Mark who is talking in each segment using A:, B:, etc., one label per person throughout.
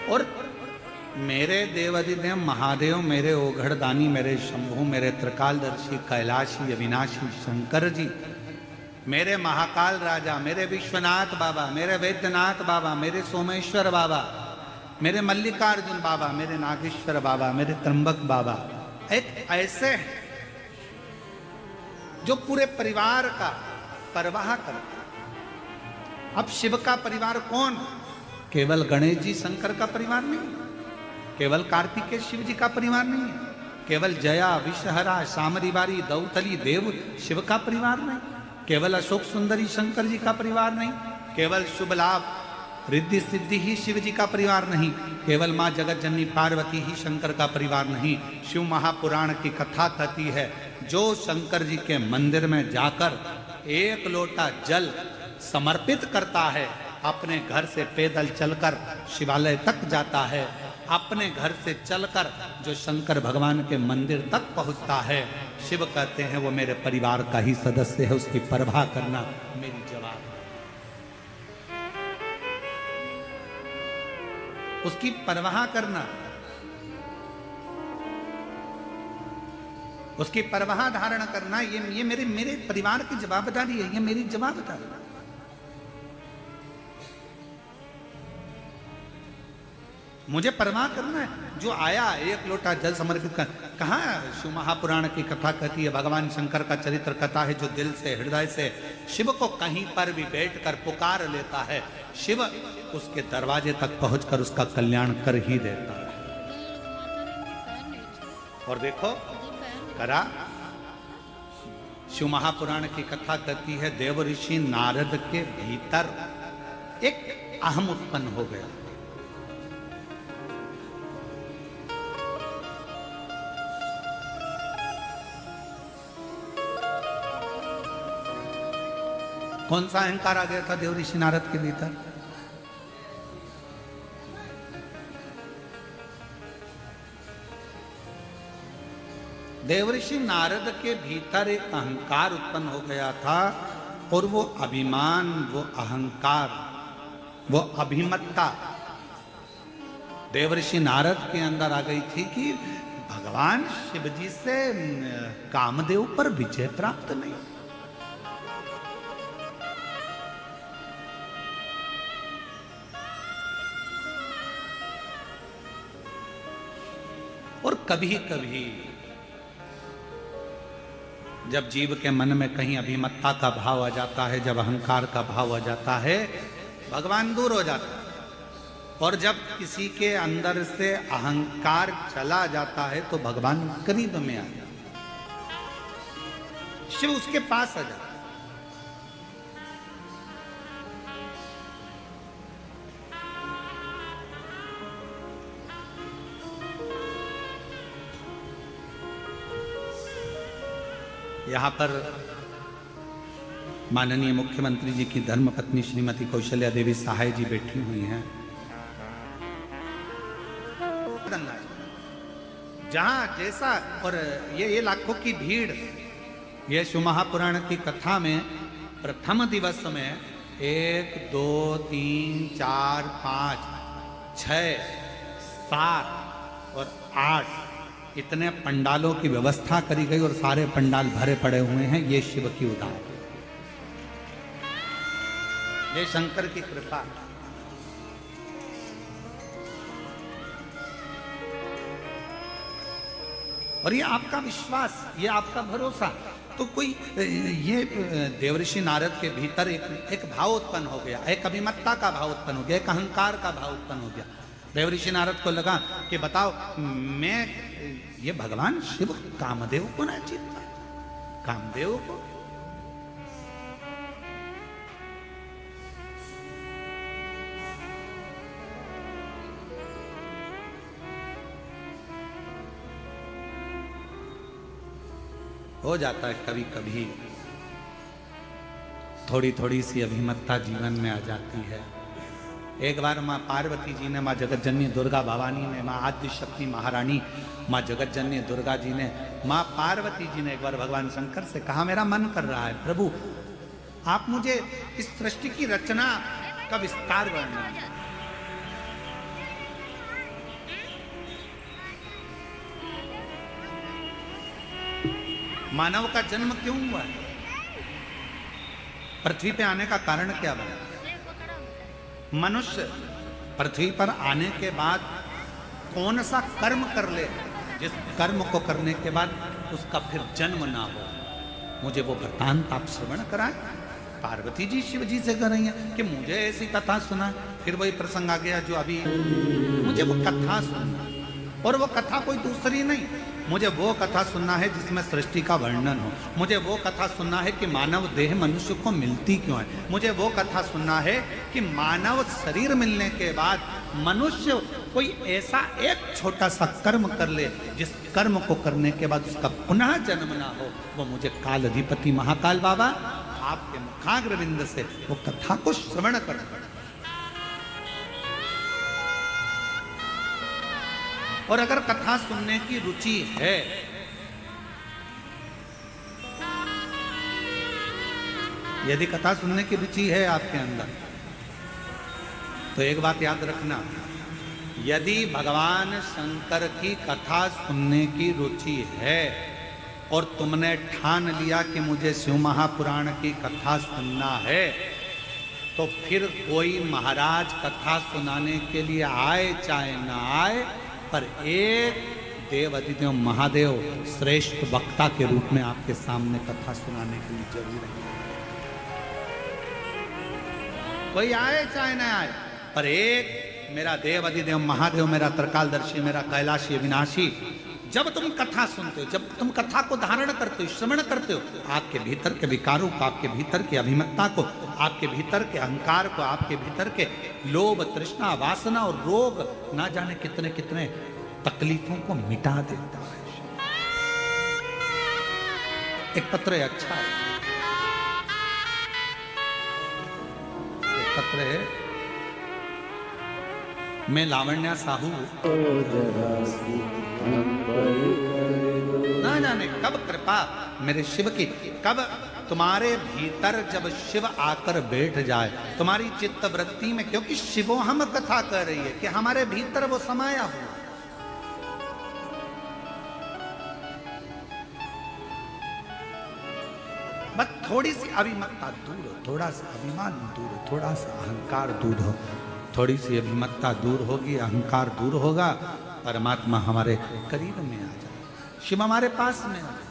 A: और मेरे देवाधिदेव महादेव, मेरे ओघड़दानी, मेरे शंभु, मेरे त्रिकालदर्शी कैलाशी अविनाशी शंकर जी, मेरे महाकाल राजा, मेरे विश्वनाथ बाबा, मेरे वैद्यनाथ बाबा, मेरे सोमेश्वर बाबा, मेरे मल्लिकार्जुन बाबा, मेरे नागेश्वर बाबा, मेरे त्र्यंबक बाबा, एक ऐसे जो पूरे परिवार का परवाह करता। अब शिव का परिवार कौन? केवल गणेश जी शंकर का परिवार नहीं, केवल कार्तिकेय शिव जी का परिवार नहीं है, केवल जया विषहरा सामरीवारी दौतली देव शिव का परिवार नहीं, केवल अशोक सुंदरी शंकर जी का परिवार नहीं, केवल शुभ लाभ रिद्धि सिद्धि ही शिव जी का परिवार नहीं, केवल माँ जगत जननी पार्वती ही शंकर का परिवार नहीं। शिव महापुराण की कथा कहती है, जो शंकर जी के मंदिर में जाकर एक लोटा जल समर्पित करता है, अपने घर से पैदल चलकर शिवालय तक जाता है, अपने घर से चलकर जो शंकर भगवान के मंदिर तक पहुंचता है, शिव कहते हैं वो मेरे परिवार का ही सदस्य है, उसकी परवाह करना मेरी जवाब है। उसकी परवाह करना, उसकी परवाह धारण करना, ये मेरे परिवार की जवाबदारी है, ये मेरी जवाबदारी है। मुझे परवाह करना है। जो आया एक लोटा जल समर्पित कर, कहाँ शिव महापुराण की कथा कहती है, भगवान शंकर का चरित्र कथा है, जो दिल से हृदय से शिव को कहीं पर भी बैठकर पुकार लेता है, शिव उसके दरवाजे तक पहुंचकर उसका कल्याण कर ही देता है। और देखो करा, शिव महापुराण की कथा कहती है, देव ऋषि नारद के भीतर एक अहम उत्पन्न हो गया। कौन सा अहंकार आ गया था देव ऋषि नारद के भीतर? देव ऋषि नारद के भीतर एक अहंकार उत्पन्न हो गया था, और वो अभिमान, वो अहंकार, वो अभिमत्ता देव ऋषि नारद के अंदर आ गई थी कि भगवान शिव जी से कामदेव पर विजय प्राप्त नहीं। और कभी कभी जब जीव के मन में कहीं अभिमत्ता का भाव आ जाता है, जब अहंकार का भाव आ जाता है, भगवान दूर हो जाता है। और जब किसी के अंदर से अहंकार चला जाता है तो भगवान करीब में आ जाता है, शिव उसके पास आ जाता है। यहाँ पर माननीय मुख्यमंत्री जी की धर्मपत्नी श्रीमती कौशल्या देवी सहाय जी बैठी हुई हैं। जहाँ जैसा, और ये लाखों की भीड़, ये शिव महापुराण की कथा में प्रथम दिवस में 1 2 3 4 5 6 7 और 8 इतने पंडालों की व्यवस्था करी गई, और सारे पंडाल भरे पड़े हुए हैं। ये शिव की उदार, ये शंकर की कृपा। और ये आपका विश्वास, ये आपका भरोसा। तो कोई ये देवर्षि नारद के भीतर एक भाव उत्पन्न हो गया, एक अभिमत्ता का भाव उत्पन्न हो गया, एक अहंकार का भाव उत्पन्न हो गया। देवर्षि नारद को लगा कि बताओ, मैं ये भगवान शिव कामदेव को ना जीतता, कामदेव को। हो जाता है कभी कभी, थोड़ी थोड़ी सी अभिमत्ता जीवन में आ जाती है। एक बार माँ पार्वती जी ने, माँ जगत जननी दुर्गा भवानी ने, माँ आद्य शक्ति महारानी माँ जगत जननी दुर्गा जी ने, माँ पार्वती जी ने एक बार भगवान शंकर से कहा, मेरा मन कर रहा है प्रभु, आप मुझे इस सृष्टि की रचना का विस्तार वर्णन। मानव का जन्म क्यों हुआ है? पृथ्वी पे आने का कारण क्या बना? मनुष्य पृथ्वी पर आने के बाद कौन सा कर्म कर ले जिस कर्म को करने के बाद उसका फिर जन्म ना हो। मुझे वो वृत्तांत आप श्रवण कराएं। पार्वती जी शिव जी से कर रही हैं कि मुझे ऐसी कथा सुना। फिर वही प्रसंग आ गया जो अभी, मुझे वो कथा सुनना, और वो कथा कोई दूसरी नहीं, मुझे वो कथा सुनना है जिसमें सृष्टि का वर्णन हो। मुझे वो कथा सुनना है कि मानव देह मनुष्य को मिलती क्यों है। मुझे वो कथा सुनना है कि मानव शरीर मिलने के बाद मनुष्य कोई ऐसा एक छोटा सा कर्म कर ले जिस कर्म को करने के बाद उसका पुनः जन्म ना हो। वो मुझे काल अधिपति महाकाल बाबा आपके मुखाग्रविंद से वो कथा को श्रवण कर। और अगर कथा सुनने की रुचि है, यदि कथा सुनने की रुचि है आपके अंदर, तो एक बात याद रखना, यदि भगवान शंकर की कथा सुनने की रुचि है और तुमने ठान लिया कि मुझे शिव महापुराण की कथा सुनना है, तो फिर कोई महाराज कथा सुनाने के लिए आए चाहे ना आए, पर एक देव अधिदेव महादेव श्रेष्ठ वक्ता के रूप में आपके सामने कथा सुनाने के लिए जरूर है। कोई आए चाहे ना आए, पर एक मेरा देव अधिदेव महादेव, मेरा त्रिकालदर्शी, मेरा कैलाशी अविनाशी, जब तुम कथा सुनते हो, जब तुम कथा को धारण करते हो, श्रवण करते हो, आपके भीतर के विकारों को, आपके भीतर की अभिमत्ता को, आपके भीतर के अहंकार को, आपके भीतर के लोभ तृष्णा वासना और रोग, ना जाने कितने कितने तकलीफों को मिटा देता है। एक पत्र है, अच्छा है, एक पत्र है, मैं लावण्या साहू, ना जाने कब कृपा मेरे शिव की, कब तुम्हारे भीतर जब शिव आकर बैठ जाए तुम्हारी चित्त वृत्ति में, क्योंकि शिवो हम कथा कर रही है कि हमारे भीतर वो समाया हुआ। बस थोड़ी सी अभिमत्ता दूर हो, थोड़ा सा अभिमान दूर हो, थोड़ा सा अहंकार दूर हो, थोड़ी सी अभिमत्ता दूर होगी, अहंकार दूर होगा, परमात्मा हमारे करीब में आ जाए, शिव हमारे पास में आ जाए।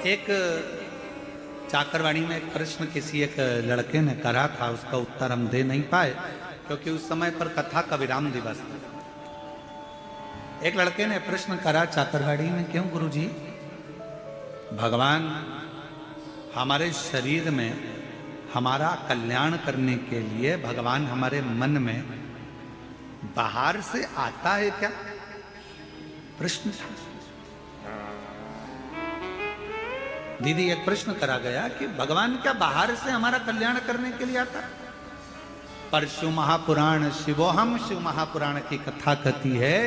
A: एक चाकरवाणी में एक प्रश्न किसी एक लड़के ने करा था, उसका उत्तर हम दे नहीं पाए क्योंकि उस समय पर कथा का विराम दिवस था। एक लड़के ने प्रश्न करा चाकरवाड़ी में, क्यों गुरुजी भगवान हमारे शरीर में हमारा कल्याण करने के लिए भगवान हमारे मन में बाहर से आता है क्या? प्रश्न था। दीदी एक प्रश्न करा गया कि भगवान क्या बाहर से हमारा कल्याण करने के लिए आता? पर शिव महापुराण, शिवोहम शिव महापुराण की कथा कहती है,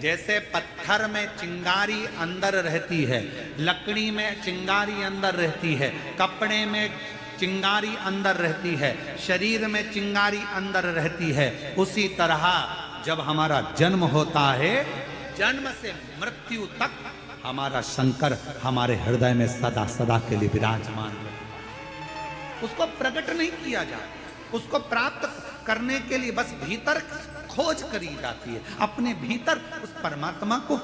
A: जैसे पत्थर में चिंगारी अंदर रहती है, लकड़ी में चिंगारी अंदर रहती है, कपड़े में चिंगारी अंदर रहती है, शरीर में चिंगारी अंदर रहती है, उसी तरह जब हमारा जन्म होता है, जन्म से मृत्यु तक हमारा शंकर हमारे हृदय में सदा सदा के लिए विराजमान है। उसको प्रकट नहीं किया जाता, उसको प्राप्त करने के लिए बस भीतर खोज करी जाती है, अपने भीतर उस परमात्मा को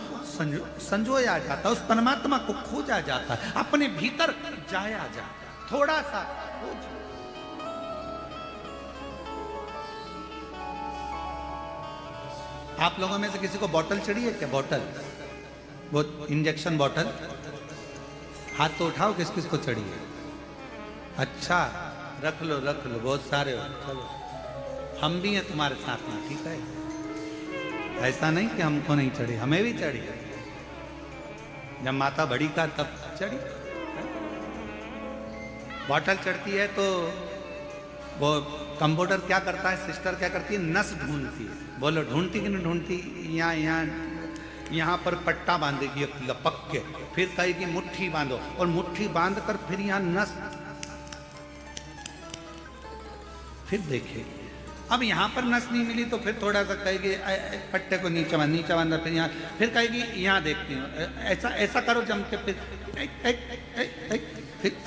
A: संजोया जाता है, उस परमात्मा को खोजा जाता है, अपने भीतर जाया जाता है, थोड़ा सा खोज। आप लोगों में से किसी को बोतल चढ़ी है क्या? बोतल, वो इंजेक्शन बोतल, हाथ तो उठाओ किस किस को चढ़ी है? अच्छा, रख लो रख लो, बहुत सारे हो, चलो हम भी हैं तुम्हारे साथ में, ठीक है? ऐसा नहीं कि हमको नहीं चढ़ी, हमें भी चढ़ी। जब माता बड़ी का तब चढ़ी। बोतल चढ़ती है तो वो कंप्यूटर क्या करता है, सिस्टर क्या करती है, नस ढूंढती है। बोलो ढूंढती कि नहीं ढूंढती? यहाँ पर पट्टा बांधेगी एक लपक के, फिर कहेगी मुट्ठी बांधो, और मुट्ठी बांध कर फिर यहाँ नस, फिर देखेगी अब यहाँ पर नस नहीं मिली तो फिर थोड़ा सा कहेगी पट्टे को नीचे बांधा, फिर यहाँ फिर कहेगी यहाँ देखती हूँ, ऐसा ऐसा करो जम के, फिर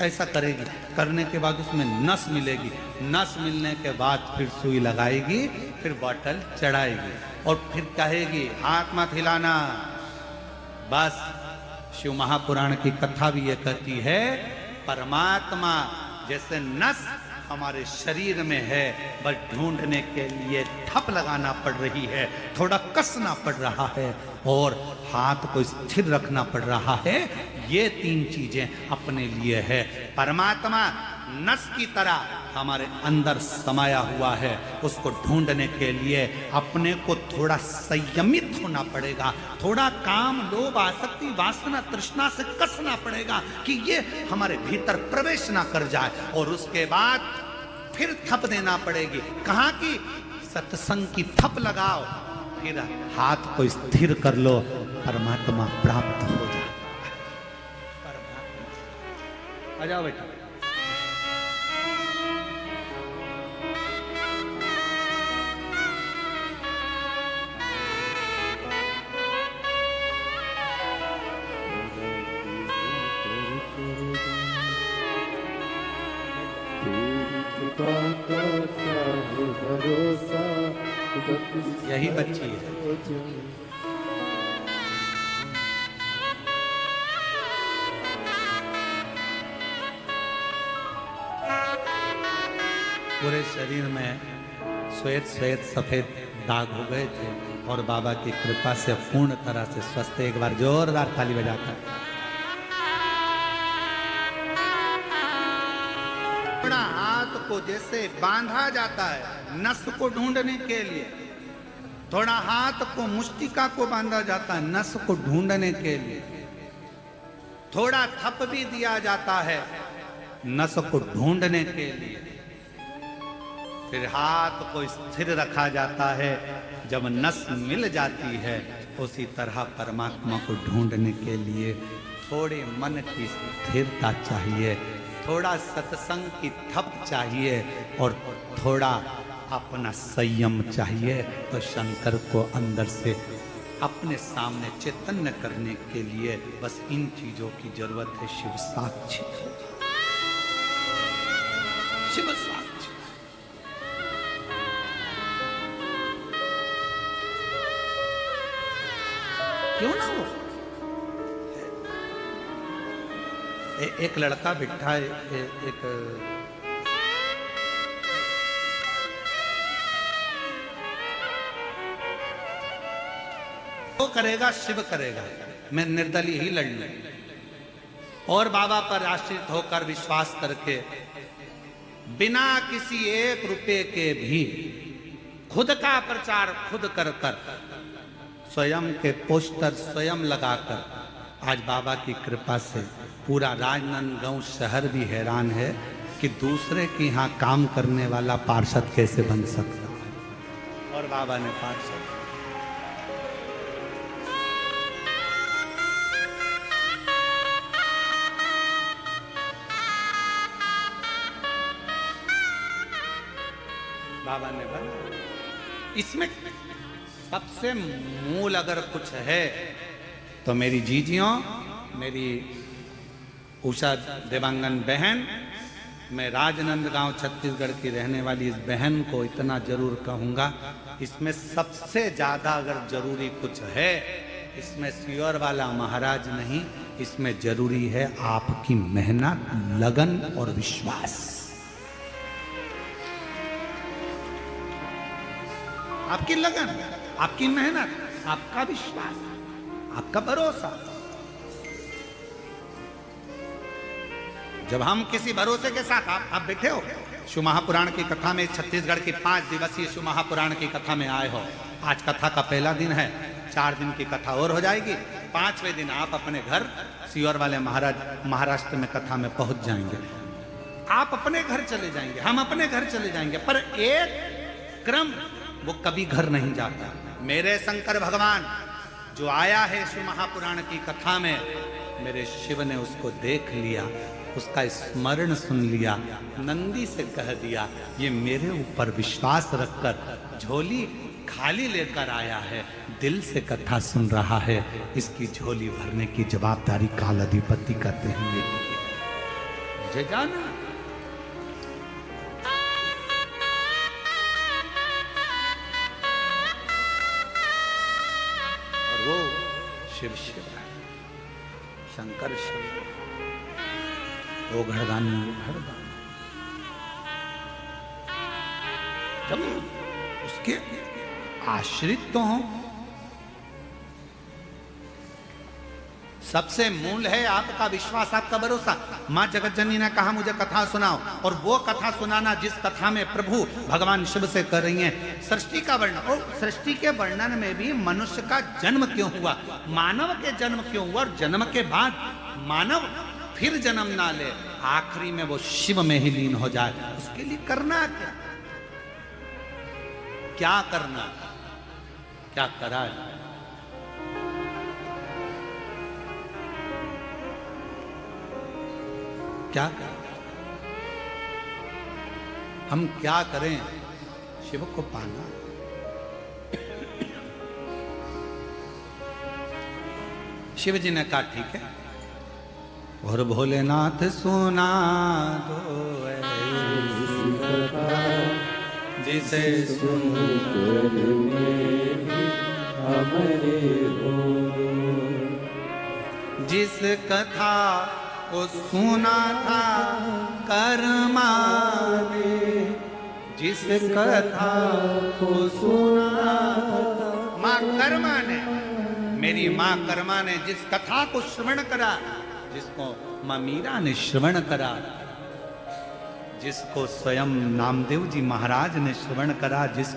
A: ऐसा करेगी। करने के बाद उसमें नस मिलेगी, नस मिलने के बाद फिर सुई लगाएगी, फिर बॉटल चढ़ाएगी और फिर कहेगी हाथ मत हिलाना। बस शिव महापुराण की कथा भी ये कहती है, परमात्मा जैसे नस हमारे शरीर में है, बस ढूंढने के लिए ठप लगाना पड़ रही है, थोड़ा कसना पड़ रहा है और हाथ को स्थिर रखना पड़ रहा है। ये तीन चीजें अपने लिए है। परमात्मा नस की तरह हमारे अंदर समाया हुआ है, उसको ढूंढने के लिए अपने को थोड़ा संयमित होना पड़ेगा, थोड़ा काम लोभ आसक्ति वासना तृष्णा से कसना पड़ेगा कि ये हमारे भीतर प्रवेश ना कर जाए, और उसके बाद फिर थप देना पड़ेगी। कहाँ की? सत्संग की थप लगाओ, फिर हाथ को स्थिर कर लो, परमात्मा प्राप्त हो जाए। आ जाओ बेटा। यही बच्ची है। पूरे शरीर में श्वेत श्वेत सफेद दाग हो गए थे और बाबा की कृपा से पूर्ण तरह से स्वस्थ। एक बार जोरदार ताली बजाकर। थोड़ा हाथ को जैसे बांधा जाता है नस को ढूंढने के लिए, थोड़ा हाथ को मुष्टिका को बांधा जाता है नस को ढूंढने के लिए, थोड़ा थप भी दिया जाता है नस को ढूंढने के लिए, फिर हाथ को स्थिर रखा जाता है जब नस मिल जाती है। उसी तरह परमात्मा को ढूंढने के लिए थोड़े मन की स्थिरता चाहिए, थोड़ा सत्संग की थप चाहिए और थोड़ा अपना संयम चाहिए। तो शंकर को अंदर से अपने सामने चैतन्य करने के लिए बस इन चीजों की जरूरत है। शिव साक्षी, शिव साक्षी। क्यों ना हो? एक लड़का बिठा एक वो करेगा, शिव करेगा, मैं निर्दलीय ही लड़ लूं और बाबा पर आश्रित होकर विश्वास करके बिना किसी एक रुपए के भी खुद का प्रचार खुद कर कर, स्वयं के पोस्टर स्वयं लगाकर, आज बाबा की कृपा से पूरा राजनांदगांव शहर भी हैरान है कि दूसरे के यहाँ काम करने वाला पार्षद कैसे बन सकता। और बाबा ने पार्षद बाबा ने बना। इसमें सबसे मूल अगर कुछ है तो मेरी जीजियों, मेरी उषा देवांगन बहन, मैं राजनांदगांव छत्तीसगढ़ की रहने वाली इस बहन को इतना जरूर कहूँगा, इसमें सबसे ज़्यादा अगर जरूरी कुछ है, इसमें सियोर वाला महाराज नहीं, इसमें जरूरी है आपकी मेहनत, लगन और विश्वास। आपकी लगन, आपकी मेहनत, आपका विश्वास, आपका भरोसा। जब हम किसी भरोसे के साथ, आप बैठे हो शिव महापुराण की कथा में, छत्तीसगढ़ की 5 दिवसीय शिव महापुराण की कथा में आए हो। आज कथा का पहला दिन है, 4 दिन की कथा और हो जाएगी। 5वें दिन आप अपने घर सियोर वाले महाराज महाराष्ट्र में कथा में पहुंच जाएंगे। आप अपने घर चले जाएंगे, हम अपने घर चले जाएंगे, पर एक क्रम वो कभी घर नहीं जाता। मेरे शंकर भगवान जो आया है शिव महापुराण की कथा में, मेरे शिव ने उसको देख लिया, उसका स्मरण सुन लिया, नंदी से कह दिया ये मेरे ऊपर विश्वास रखकर झोली खाली लेकर आया है, दिल से कथा सुन रहा है, इसकी झोली भरने की जवाबदारी काल अधिपति करते हैं। मुझे जाना और वो शिव शिव है, शंकर शिव, वो घरदानी घरदानी। जब उसके आश्रित तो हों, सबसे मूल है आपका विश्वास, आपका भरोसा। मां जगत जननी ने कहा मुझे कथा सुनाओ, और वो कथा सुनाना जिस कथा में प्रभु भगवान शिव से कर रही हैं सृष्टि का वर्णन। और सृष्टि के वर्णन में भी मनुष्य का जन्म क्यों हुआ, मानव के जन्म क्यों हुआ, और जन्म के बाद मानव फिर जन्म ना ले, आखिरी में वो शिव में ही लीन हो जाए, उसके लिए करना क्या, क्या करना, क्या करा है? क्या करें हम, क्या करें शिव को पाना? शिव जी ने कहा ठीक है, और भोलेनाथ सुना दो जिसे सुनकर हमारे हो, जिस कथा को सुना था कर्मा ने, जिस कथा को सुना माँ कर्मा ने, मेरी माँ कर्मा ने जिस कथा को श्रवण करा, जिसको माँ मीरा ने श्रवण करा, जिसको स्वयं नामदेव जी महाराज ने श्रवण करा, जिस